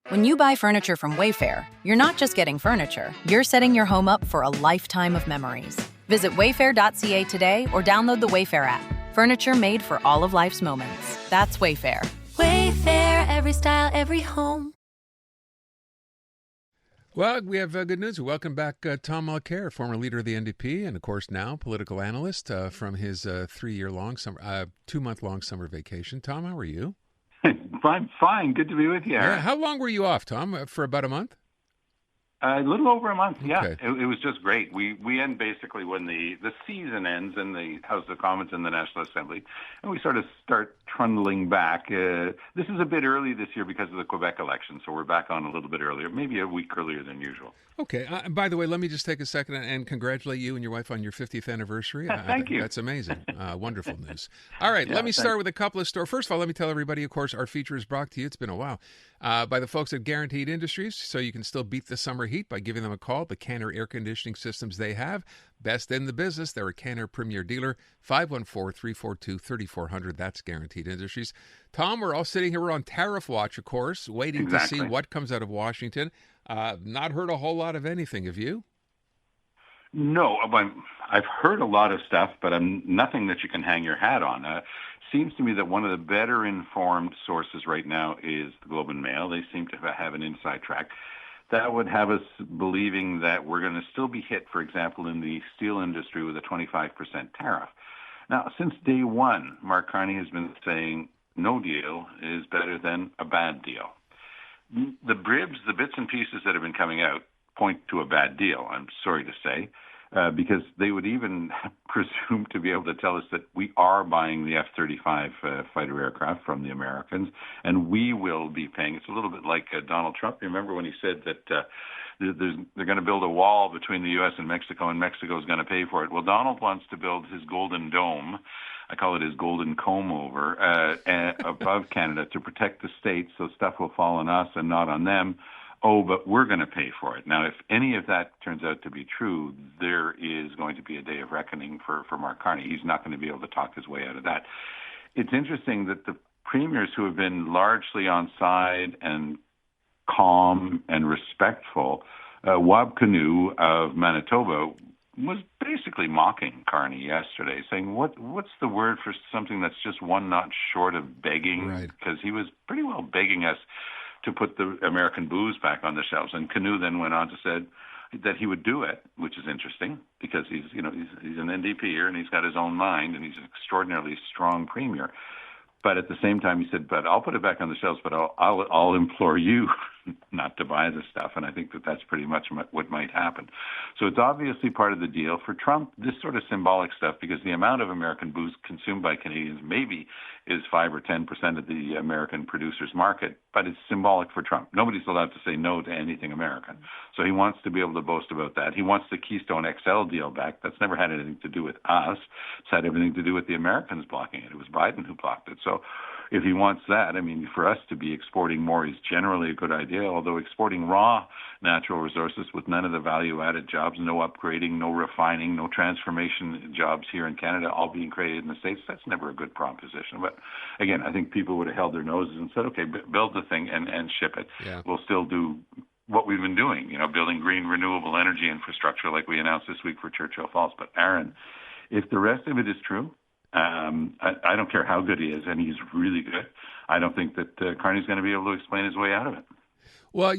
When you buy furniture from Wayfair, you're not just getting furniture, you're setting your home up for a lifetime of memories. Visit wayfair.ca today or download the Wayfair app. Furniture made for all of life's moments. That's Wayfair. Wayfair, every style, every home. Well, we have good news. Welcome back, Tom Mulcair, former leader of the NDP and, of course, now political analyst from his 2-month-long summer vacation. Tom, how are you? I'm fine. Good to be with you, Aaron. Yeah. How long were you off, Tom? For about a month? A little over a month, yeah. Okay. It was just great. We end basically when the season ends in the House of Commons and the National Assembly, and we sort of start trundling back. This is a bit early this year because of the Quebec election, so we're back on a little bit earlier, maybe a week earlier than usual. Okay. By the way, let me just take a second and congratulate you and your wife on your 50th anniversary. Thank you. That's amazing. Wonderful news. All right. Yeah, let me start with a couple of stories. First of all, let me tell everybody, of course, our feature is brought to you. It's been a while. By the folks at Guaranteed Industries, so you can still beat the summer heat by giving them a call. The Canner air conditioning systems they have, best in the business. They're a Canner Premier dealer, 514-342-3400. That's Guaranteed Industries. Tom, we're all sitting here. We're on tariff watch, of course, waiting to see what comes out of Washington. Not heard a whole lot of anything. Have you? No, I've heard a lot of stuff, but nothing that you can hang your hat on. Seems to me that one of the better informed sources right now is the Globe and Mail. They seem to have an inside track. That would have us believing that we're going to still be hit, for example, in the steel industry with a 25% tariff. Now, since day one, Mark Carney has been saying no deal is better than a bad deal. The bribs, the bits and pieces that have been coming out point to a bad deal, I'm sorry to say, because they would even presume to be able to tell us that we are buying the F-35 fighter aircraft from the Americans, and we will be paying. It's a little bit like Donald Trump. Remember when he said that they're going to build a wall between the U.S. and Mexico is going to pay for it? Well, Donald wants to build his golden dome. I call it his golden comb over above Canada to protect the states, so stuff will fall on us and not on them. Oh, but we're going to pay for it. Now, if any of that turns out to be true, there is going to be a day of reckoning for Mark Carney. He's not going to be able to talk his way out of that. It's interesting that the premiers who have been largely on side and calm and respectful, Wab Kinew of Manitoba was basically mocking Carney yesterday, saying, what's the word for something that's just one notch short of begging? Right. Because he was pretty well begging us to put the American booze back on the shelves. And Kinew then went on to say that he would do it, which is interesting because he's an NDPer and he's got his own mind and he's an extraordinarily strong premier. But at the same time, he said, but I'll put it back on the shelves, but I'll implore you not to buy the stuff. And I think that that's pretty much what might happen. So it's obviously part of the deal. For Trump, this sort of symbolic stuff, because the amount of American booze consumed by Canadians maybe is 5 or 10% of the American producers' market, but it's symbolic for Trump. Nobody's allowed to say no to anything American. So he wants to be able to boast about that. He wants the Keystone XL deal back. That's never had anything to do with us. It's had everything to do with the Americans blocking it. It was Biden who blocked it. So if he wants that, I mean, for us to be exporting more is generally a good idea, although exporting raw natural resources with none of the value-added jobs, no upgrading, no refining, no transformation jobs here in Canada, all being created in the States, that's never a good proposition. But again, I think people would have held their noses and said, okay, build the thing and ship it. Yeah. We'll still do what we've been doing, building green renewable energy infrastructure like we announced this week for Churchill Falls. But Aaron, if the rest of it is true, I don't care how good he is, and he's really good. I don't think that Carney's going to be able to explain his way out of it. Well,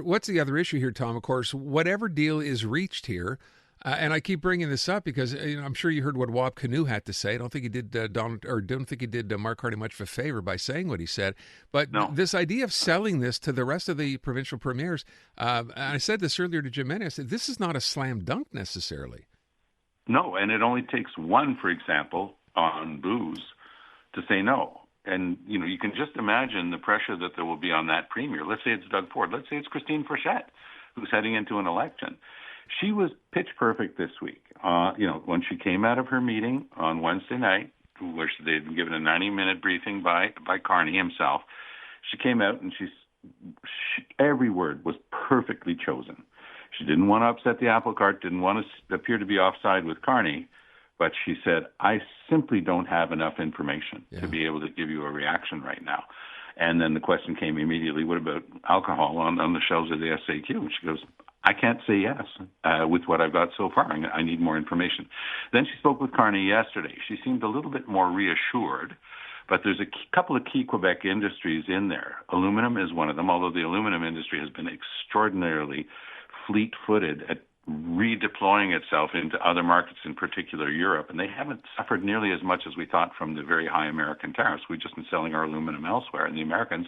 what's the other issue here, Tom? Of course, whatever deal is reached here, and I keep bringing this up because I'm sure you heard what Wab Kinew had to say. I don't think he did don't think he did Mark Carney much of a favor by saying what he said. But no. This idea of selling this to the rest of the provincial premiers, and I said this earlier to Jim Mene, I said this is not a slam dunk necessarily. No, and it only takes one, for example, on booze to say no. And, you can just imagine the pressure that there will be on that premier. Let's say it's Doug Ford. Let's say it's Christine Frechette, who's heading into an election. She was pitch perfect this week. When she came out of her meeting on Wednesday night, where they'd been given a 90-minute briefing by Carney himself, she came out and every word was perfectly chosen. She didn't want to upset the apple cart, didn't want to appear to be offside with Carney, but she said, I simply don't have enough information to be able to give you a reaction right now. And then the question came immediately, what about alcohol on the shelves of the SAQ? And she goes, I can't say yes with what I've got so far. I need more information. Then she spoke with Carney yesterday. She seemed a little bit more reassured, but there's a couple of key Quebec industries in there. Aluminum is one of them, although the aluminum industry has been extraordinarily fleet-footed at redeploying itself into other markets, in particular Europe, and they haven't suffered nearly as much as we thought from the very high American tariffs. We've just been selling our aluminum elsewhere, and the Americans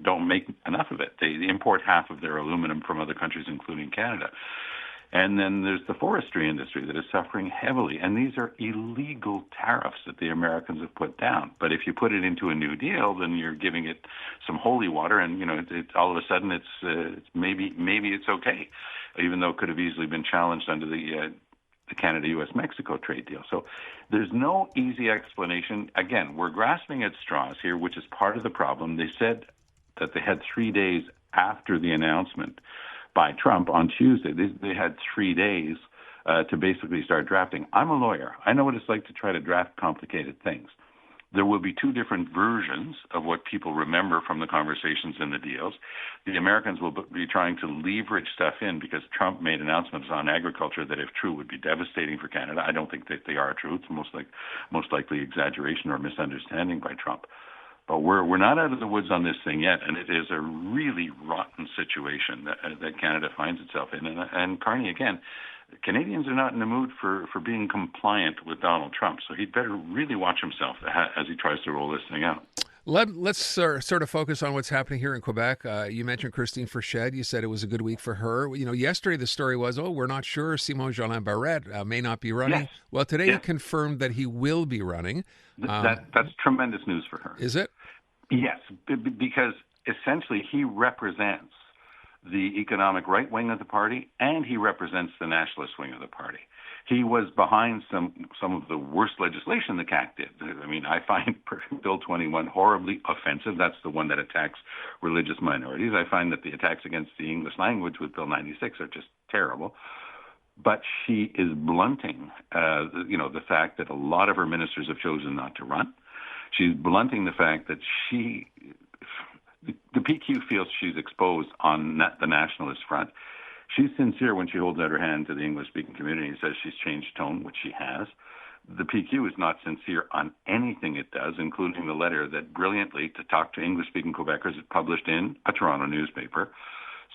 don't make enough of it. They import half of their aluminum from other countries, including Canada. And then there's the forestry industry that is suffering heavily, and these are illegal tariffs that the Americans have put down. But if you put it into a new deal, then you're giving it some holy water, and it's all of a sudden it's maybe it's okay, even though it could have easily been challenged under the Canada-U.S.-Mexico trade deal. So there's no easy explanation. Again, we're grasping at straws here, which is part of the problem. They said that they had 3 days after the announcement by Trump on Tuesday. They had 3 days to basically start drafting. I'm a lawyer. I know what it's like to try to draft complicated things. There will be two different versions of what people remember from the conversations and the deals. The Americans will be trying to leverage stuff in because Trump made announcements on agriculture that, if true, would be devastating for Canada. I don't think that they are true. It's most likely exaggeration or misunderstanding by Trump. But we're not out of the woods on this thing yet, and it is a really rotten situation that Canada finds itself in. And Carney, again, Canadians are not in the mood for being compliant with Donald Trump, so he'd better really watch himself as he tries to roll this thing out. Let's sort of focus on what's happening here in Quebec. You mentioned Christine Fourchette. You said it was a good week for her. Yesterday the story was, we're not sure. Simon Jolin Barrette may not be running. Yes. Well, today he confirmed that he will be running. That's tremendous news for her. Is it? Yes, because essentially he represents the economic right wing of the party, and he represents the nationalist wing of the party. He was behind some of the worst legislation the CAQ did. I mean, I find Bill 21 horribly offensive. That's the one that attacks religious minorities. I find that the attacks against the English language with Bill 96 are just terrible. But she is blunting, the fact that a lot of her ministers have chosen not to run. She's blunting the fact that the PQ feels she's exposed on the nationalist front. She's sincere when she holds out her hand to the English-speaking community and says she's changed tone, which she has. The PQ is not sincere on anything it does, including the letter that brilliantly, to talk to English-speaking Quebecers, it published in a Toronto newspaper.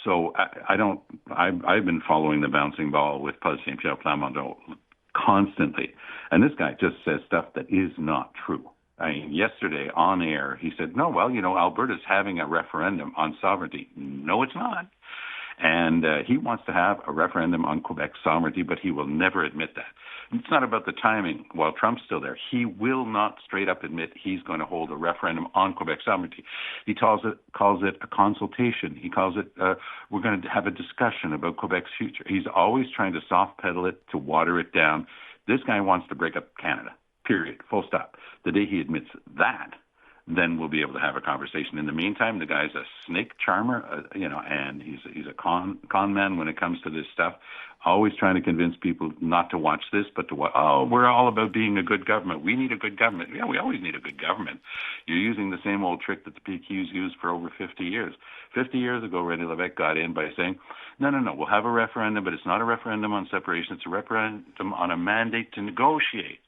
So I've been following the bouncing ball with Paul St. Pierre Plamondon constantly, and this guy just says stuff that is not true. I mean, yesterday on air, he said, no, well, Alberta's having a referendum on sovereignty. No, it's not. And he wants to have a referendum on Quebec's sovereignty, but he will never admit that. It's not about the timing while Trump's still there. He will not straight up admit he's going to hold a referendum on Quebec's sovereignty. He calls it a consultation. He calls it, we're going to have a discussion about Quebec's future. He's always trying to soft pedal it, to water it down. This guy wants to break up Canada. Period. Full stop. The day he admits that, then we'll be able to have a conversation. In the meantime, the guy's a snake charmer, and he's a con man when it comes to this stuff. Always trying to convince people not to watch this, but to watch. Oh, we're all about being a good government. We need a good government. Yeah, we always need a good government. You're using the same old trick that the PQ's used for over 50 years. 50 years ago, René Lévesque got in by saying, no, we'll have a referendum, but it's not a referendum on separation. It's a referendum on a mandate to negotiate.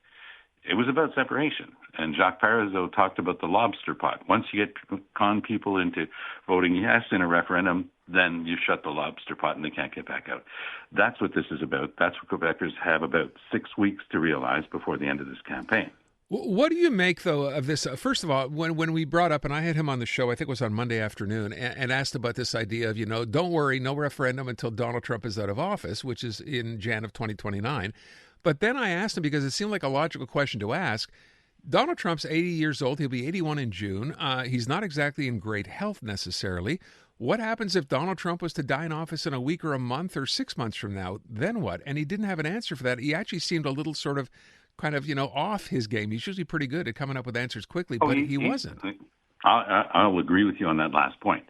It was about separation. And Jacques Parizeau talked about the lobster pot. Once you get con people into voting yes in a referendum, then you shut the lobster pot and they can't get back out. That's what this is about. That's what Quebecers have about 6 weeks to realize before the end of this campaign. What do you make, though, of this? First of all, when we brought up, and I had him on the show, I think it was on Monday afternoon, and asked about this idea of, don't worry, no referendum until Donald Trump is out of office, which is in Jan of 2029. But then I asked him, because it seemed like a logical question to ask, Donald Trump's 80 years old. He'll be 81 in June. He's not exactly in great health necessarily. What happens if Donald Trump was to die in office in a week or a month or 6 months from now? Then what? And he didn't have an answer for that. He actually seemed a little sort of off his game. He's usually pretty good at coming up with answers quickly, but he wasn't. I'll agree with you on that last point.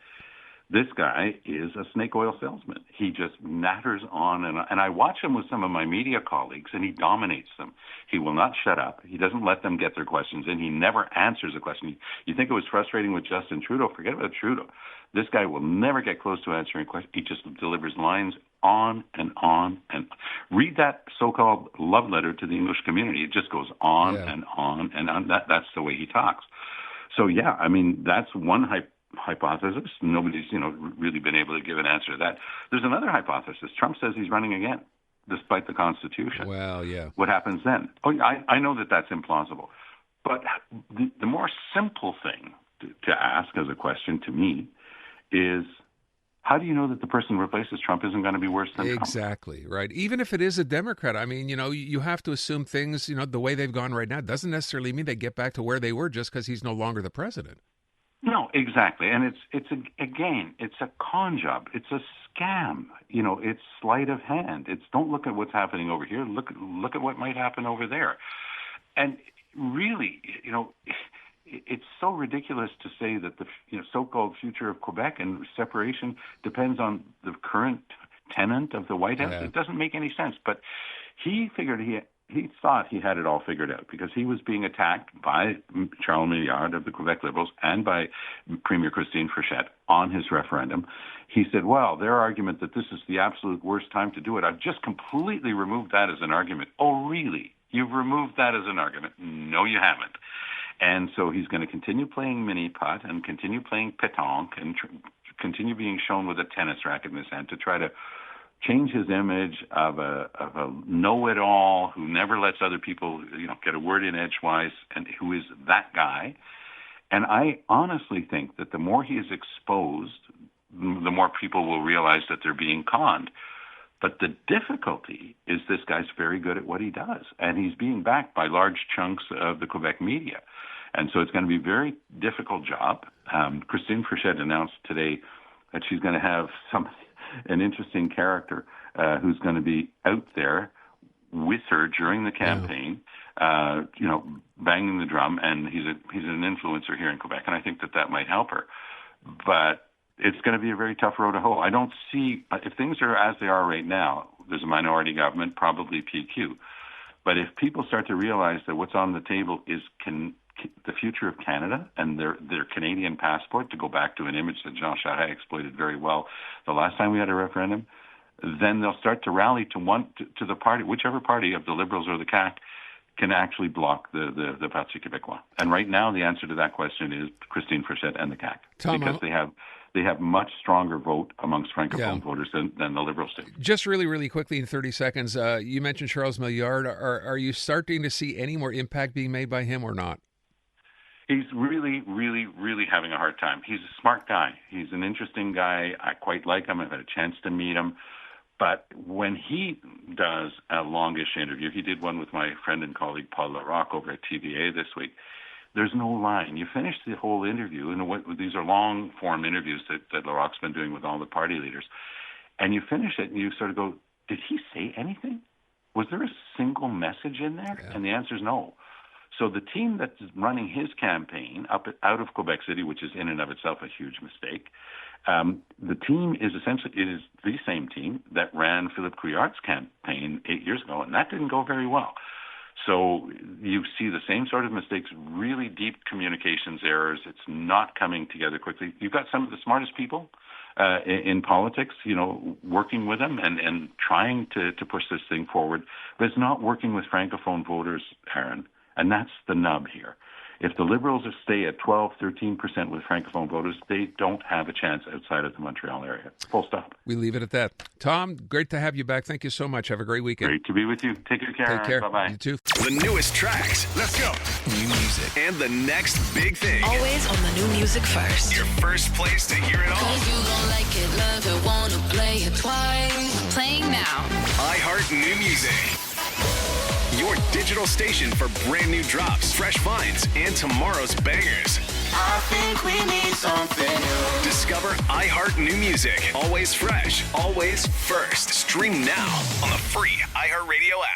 This guy is a snake oil salesman. He just natters on, and I watch him with some of my media colleagues, and he dominates them. He will not shut up. He doesn't let them get their questions in. He never answers a question. You think it was frustrating with Justin Trudeau? Forget about Trudeau. This guy will never get close to answering questions. He just delivers lines on and on. And read that so-called love letter to the English community. It just goes on and on and on. That's the way he talks. So, yeah, I mean, that's one hypothesis. Nobody's, really been able to give an answer to that. There's another hypothesis. Trump says he's running again, despite the Constitution. Well, yeah. What happens then? Oh, I know that that's implausible. But the more simple thing to ask as a question to me is, how do you know that the person who replaces Trump isn't going to be worse than Trump? Exactly, right. Even if it is a Democrat, I mean, you have to assume things, the way they've gone right now doesn't necessarily mean they get back to where they were just because he's no longer the president. No, exactly. And it's a con job. It's a scam. It's sleight of hand. It's don't look at what's happening over here. Look at what might happen over there. And really, it's so ridiculous to say that the so-called future of Quebec and separation depends on the current tenant of the White House. Yeah. It doesn't make any sense. But he figured he thought he had it all figured out because he was being attacked by Charles Milliard of the Quebec Liberals and by Premier Christine Fréchette on his referendum. He said, well, their argument that this is the absolute worst time to do it, I've just completely removed that as an argument. Oh, really? You've removed that as an argument? No, you haven't. And so he's going to continue playing mini-putt and continue playing pétanque and continue being shown with a tennis racket in his hand to try to change his image of a know-it-all who never lets other people get a word in edgewise and who is that guy. And I honestly think that the more he is exposed, the more people will realize that they're being conned. But the difficulty is this guy's very good at what he does, and he's being backed by large chunks of the Quebec media. And so it's going to be a very difficult job. Christine Fréchette announced today that she's going to have an interesting character who's going to be out there with her during the campaign, banging the drum, and he's an influencer here in Quebec, and I think that might help her. But it's going to be a very tough road to hoe. I don't see, if things are as they are right now, there's a minority government, probably PQ. But if people start to realize that what's on the table is the future of Canada and their Canadian passport, to go back to an image that Jean Charest exploited very well the last time we had a referendum, then they'll start to rally to the party, whichever party of the Liberals or the CAQ can actually block the Parti Québécois. And right now, the answer to that question is Christine Fréchette and the CAQ, because they have much stronger vote amongst Francophone voters than the Liberals do. Just really, really quickly in 30 seconds, you mentioned Charles Milliard. Are you starting to see any more impact being made by him or not? He's really, really, really having a hard time. He's a smart guy. He's an interesting guy. I quite like him. I've had a chance to meet him. But when he does a longish interview, he did one with my friend and colleague Paul Larocque over at TVA this week, there's no line. You finish the whole interview, and these are long-form interviews that Larocque's been doing with all the party leaders, and you finish it and you sort of go, did he say anything? Was there a single message in there? Yeah. And the answer is no. So the team that's running his campaign out of Quebec City, which is in and of itself a huge mistake, the team is the same team that ran Philippe Couillard's campaign 8 years ago, and that didn't go very well. So you see the same sort of mistakes, really deep communications errors. It's not coming together quickly. You've got some of the smartest people in politics, working with them and trying to push this thing forward, but it's not working with Francophone voters, Aaron. And that's the nub here. If the Liberals stay at 12, 13% with Francophone voters, they don't have a chance outside of the Montreal area. Full stop. We leave it at that. Tom, great to have you back. Thank you so much. Have a great weekend. Great to be with you. Take good care. Take care. Bye-bye. You too. The newest tracks. Let's go. New music. And the next big thing. Always on the new music first. Your first place to hear it all. 'Cause you gon' like it, love it, wanna play it twice. Playing now. iHeart New Music. Your digital station for brand new drops, fresh finds, and tomorrow's bangers. I think we need something new. Discover iHeart New Music. Always fresh, always first. Stream now on the free iHeartRadio app.